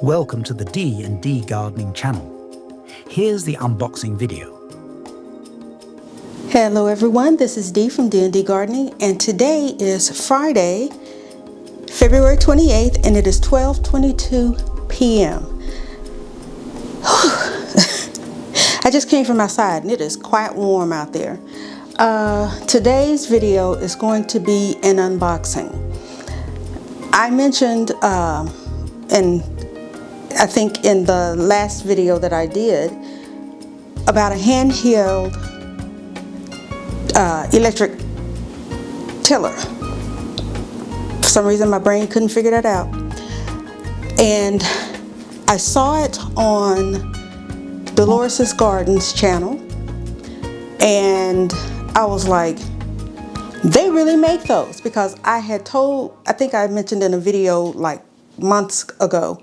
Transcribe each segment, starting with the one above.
Welcome to the D&D Gardening channel. Here's the unboxing video. Hello everyone, this is Dee from D&D Gardening, and today is Friday, February 28th, and it is 12:22 p.m. I just came from outside and it is quite warm out there. Today's video is going to be an unboxing. I mentioned, and I think in the last video that I did, about a handheld electric tiller. For some reason my brain couldn't figure that out. And I saw it on Dolores' Gardens channel, and I was like, they really make those, because I think I mentioned in a video like months ago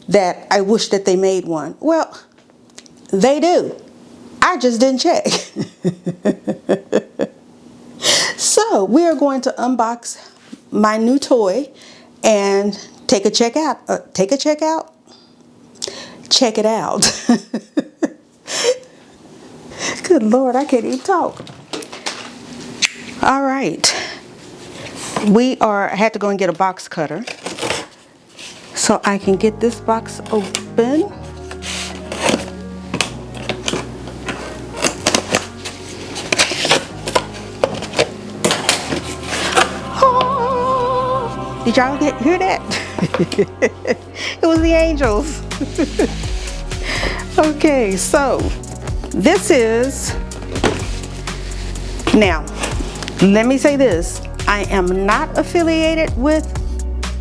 that I wish that they made one. Well, they do. I just didn't check. So we are going to unbox my new toy and take a check out. Check it out. Good Lord, I can't even talk. All right. I had to go and get a box cutter so I can get this box open. Oh, did y'all hear that? It was the angels. Okay, so this is, now let me say this, I am not affiliated with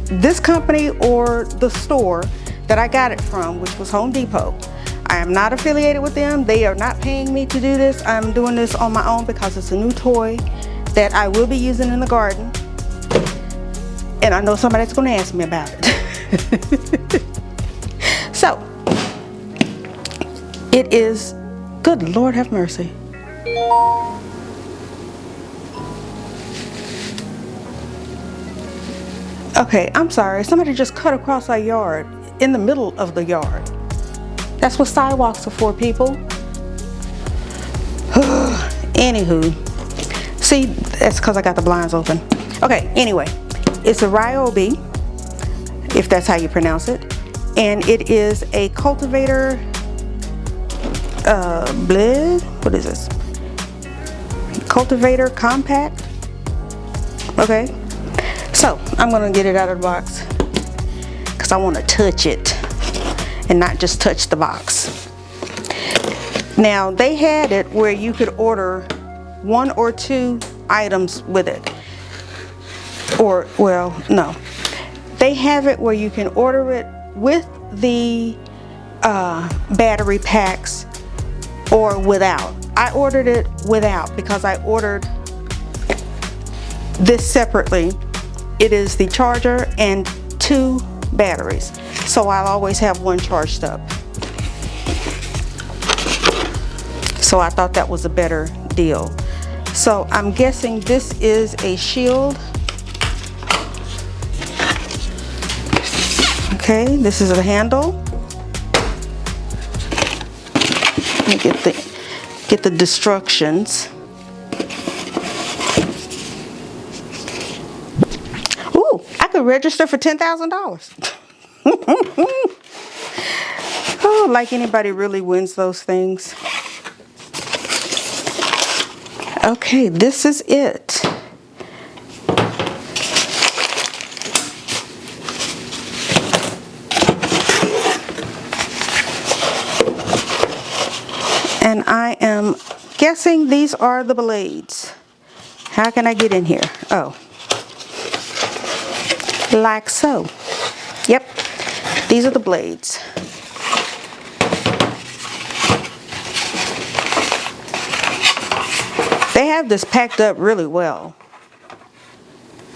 this company or the store that I got it from, which was Home Depot. I am not affiliated with them. They are not paying me to do this. I'm doing this on my own because it's a new toy that I will be using in the garden, and I know somebody's going to ask me about it. So it is, good Lord have mercy. Okay, I'm sorry. Somebody just cut across our yard, in the middle of the yard. That's what sidewalks are for, people. Anywho, see, that's because I got the blinds open. Okay, anyway, it's a Ryobi, if that's how you pronounce it, and it is a cultivator. What is this? Cultivator compact. Okay. So I'm gonna get it out of the box because I want to touch it and not just touch the box. Now they had it where you could order 1 or 2 items with it, or, well, no, they have it where you can order it with the battery packs or without. I ordered it without because I ordered this separately. It is the charger and 2 batteries, so I'll always have one charged up. So I thought that was a better deal. So I'm guessing this is a shield. Okay, this is a handle. Let me get the instructions. Register for $10,000. Oh, like anybody really wins those things. Okay, this is it. And I am guessing these are the blades. How can I get in here? Oh. Like so. Yep, these are the blades. They have this packed up really well.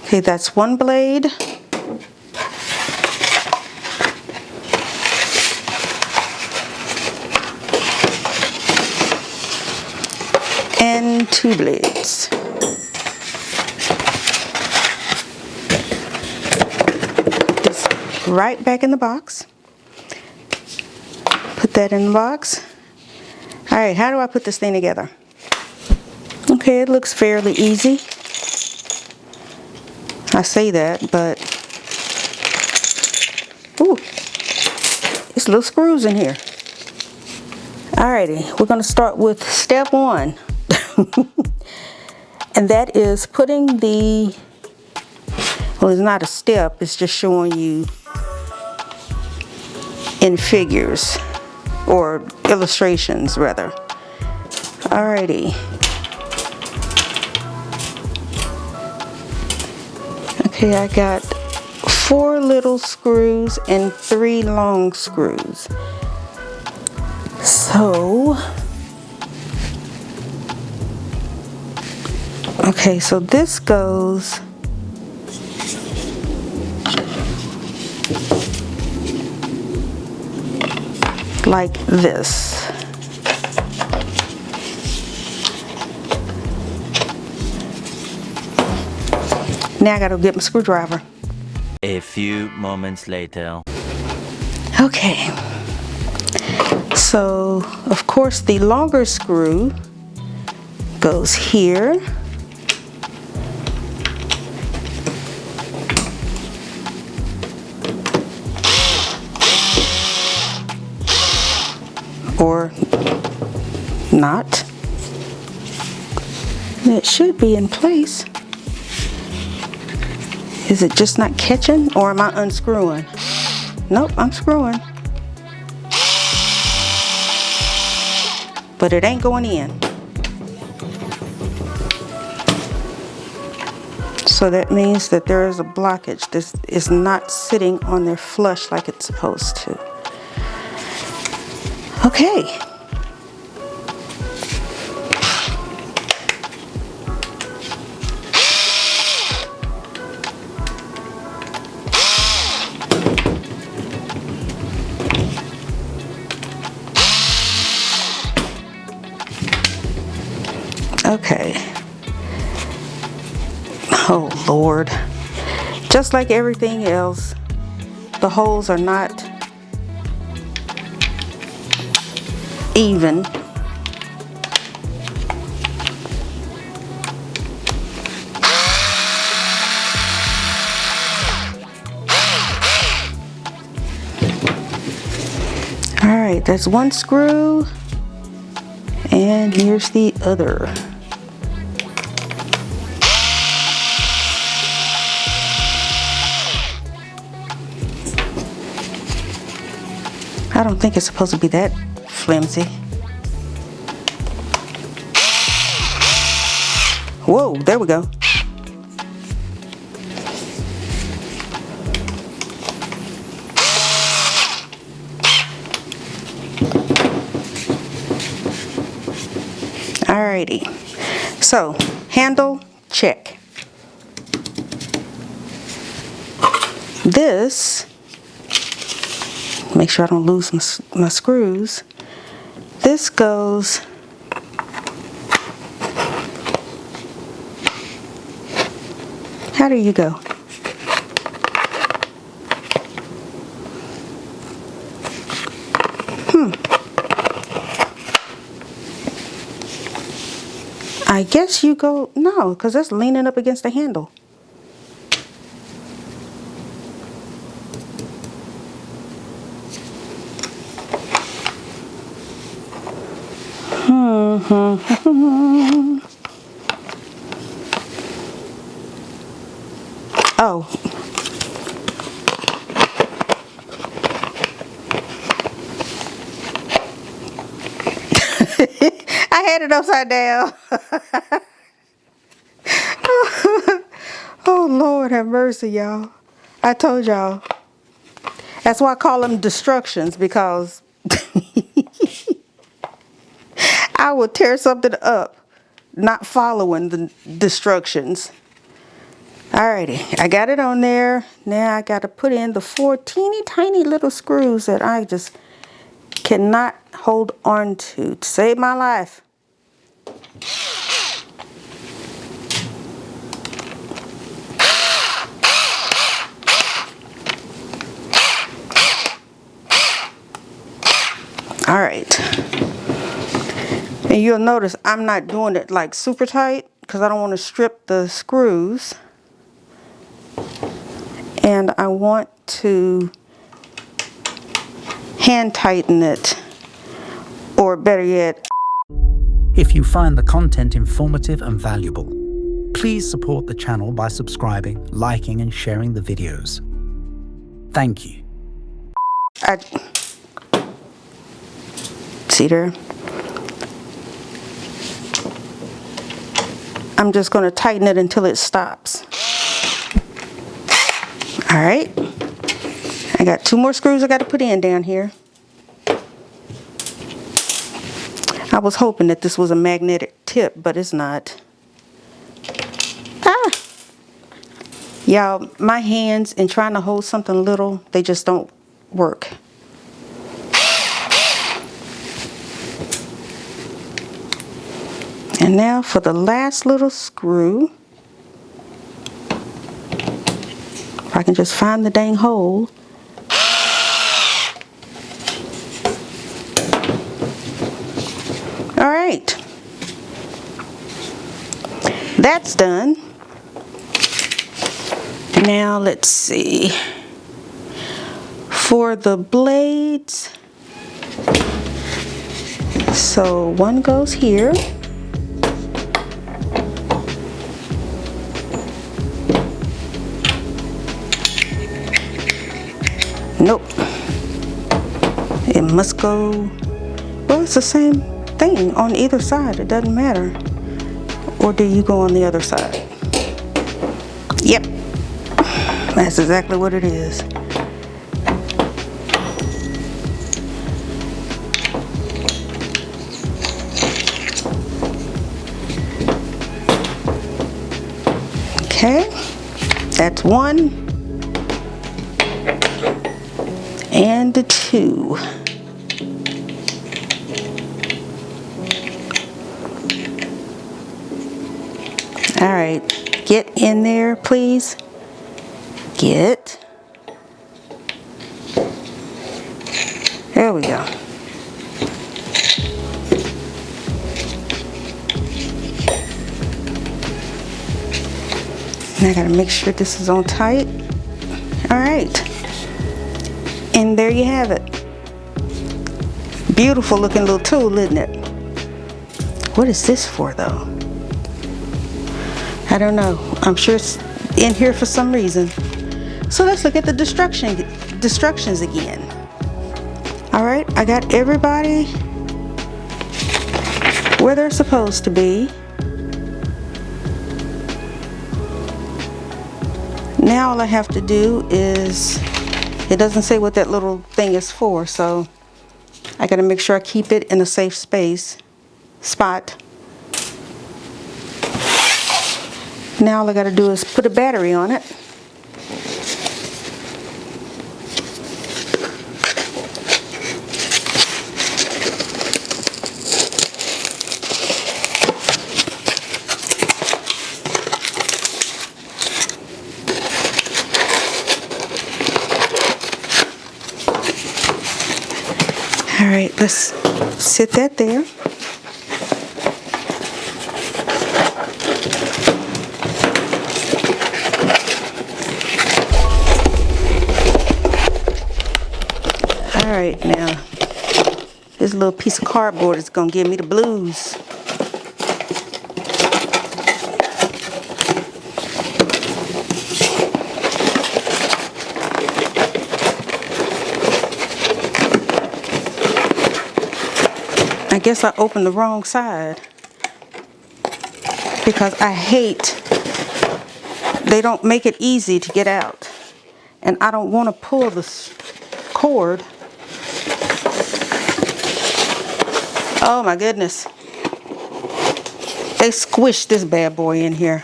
Okay, that's one blade. And 2 blades. right back in the box. Put that in the box. All right, how do I put this thing together? Okay, it looks fairly easy. I say that, but ooh, there's little screws in here. Alrighty, we're going to start with step 1. And that is putting the, well, it's not a step, it's just showing you in figures, or illustrations rather. Alrighty. Okay, I got 4 little screws and 3 long screws. So, okay, so this goes like this. Now I gotta get my screwdriver. A few moments later. Okay, so of course the longer screw goes here. Or not. It should be in place. Is it just not catching, or am I unscrewing? Nope, I'm screwing. But it ain't going in. So that means that there is a blockage. This is not sitting on there flush like it's supposed to. Okay. Okay. Oh Lord. Just like everything else, the holes are not even. All right, that's one screw, and here's the other. I don't think it's supposed to be that flimsy. Whoa, there we go. Alrighty, so handle, check. This, make sure I don't lose my screws. This goes how do you go? I guess you go, no, because that's leaning up against the handle. Oh. I had it upside down. Oh Lord have mercy, y'all. I told y'all. That's why I call them destructions, because I will tear something up not following the destructions. Alrighty, I got it on there. Now I got to put in the 4 teeny tiny little screws that I just cannot hold on to save my life. All right. And you'll notice I'm not doing it like super tight because I don't want to strip the screws. And I want to hand tighten it, or better yet. If you find the content informative and valuable, please support the channel by subscribing, liking, and sharing the videos. Thank you. See there? I'm just going to tighten it until it stops. All right. I got 2 more screws I got to put in down here. I was hoping that this was a magnetic tip, but it's not. Ah! Y'all, my hands in trying to hold something little, they just don't work. And now for the last little screw. If I can just find the dang hole. All right. That's done. Now let's see. For the blades, so one goes here. Nope. It must go, well, it's the same thing on either side. It doesn't matter. Or do you go on the other side? Yep. That's exactly what it is. Okay. That's 1. And 2. All right, get in there, please. Get. There we go. And I gotta make sure this is on tight. All right. And there you have it. Beautiful looking little tool, isn't it? What is this for though? I don't know. I'm sure it's in here for some reason. So let's look at the instructions again. All right, I got everybody where they're supposed to be. Now all I have to do is, it doesn't say what that little thing is for, so I gotta make sure I keep it in a safe spot. Now all I gotta do is put a battery on it. All right, let's sit that there. All right, now this little piece of cardboard is gonna give me the blues. I guess I opened the wrong side because I hate, they don't make it easy to get out, and I don't want to pull this cord. Oh my goodness, they squished this bad boy in here.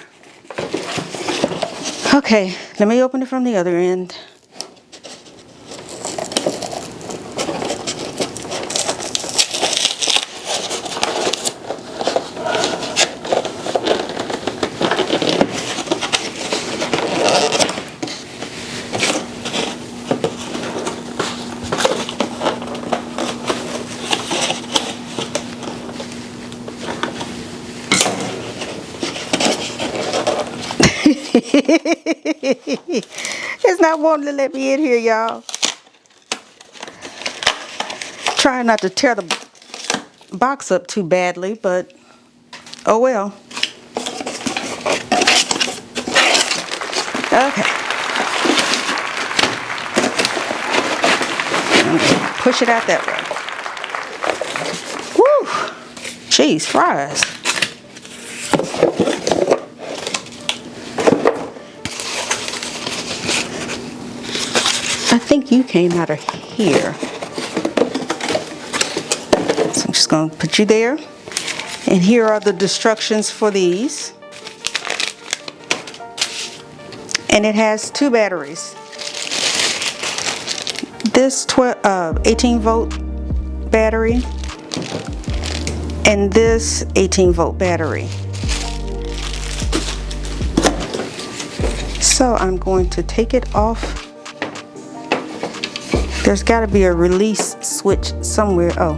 Okay, let me open it from the other end. It's not wanting to let me in here, y'all. Trying not to tear the box up too badly, but oh well. Okay. Push it out that way. Woo! Jeez, fries. I think you came out of here. So I'm just going to put you there. And here are the instructions for these. And it has 2 batteries. This 18 volt battery and this 18 volt battery. So I'm going to take it off. There's got to be a release switch somewhere. Oh,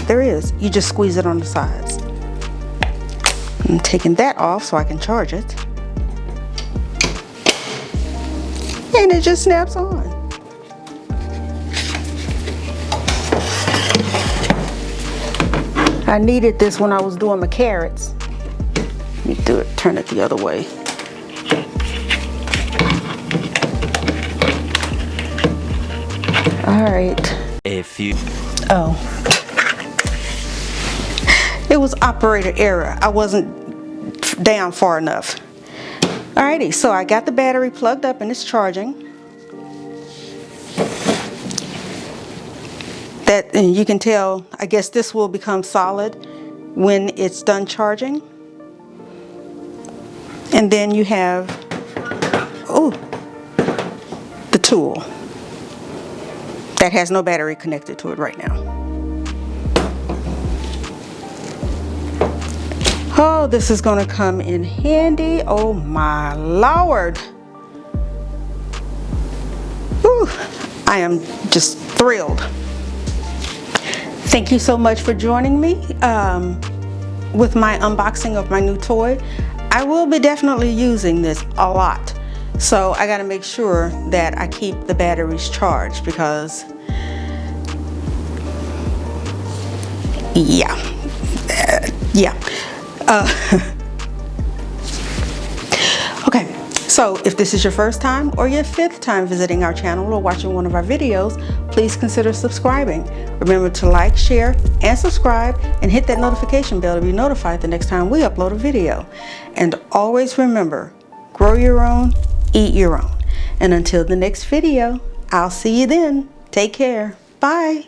there is. You just squeeze it on the sides. I'm taking that off so I can charge it. And it just snaps on. I needed this when I was doing my carrots. Let me do it, turn it the other way. All right. A few. Oh. It was operator error. I wasn't down far enough. Alrighty, so I got the battery plugged up and it's charging. And you can tell, I guess this will become solid when it's done charging. And then you have, oh, the tool that has no battery connected to it right now. Oh, this is going to come in handy. Oh my Lord. Whew, I am just thrilled. Thank you so much for joining me with my unboxing of my new toy. I will be definitely using this a lot. So I got to make sure that I keep the batteries charged because, yeah. Okay, so if this is your first time or your 5th time visiting our channel or watching one of our videos, please consider subscribing. Remember to like, share, and subscribe, and hit that notification bell to be notified the next time we upload a video. And always remember, grow your own, eat your own. And until the next video, I'll see you then. Take care. Bye.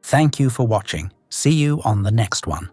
Thank you for watching. See you on the next one.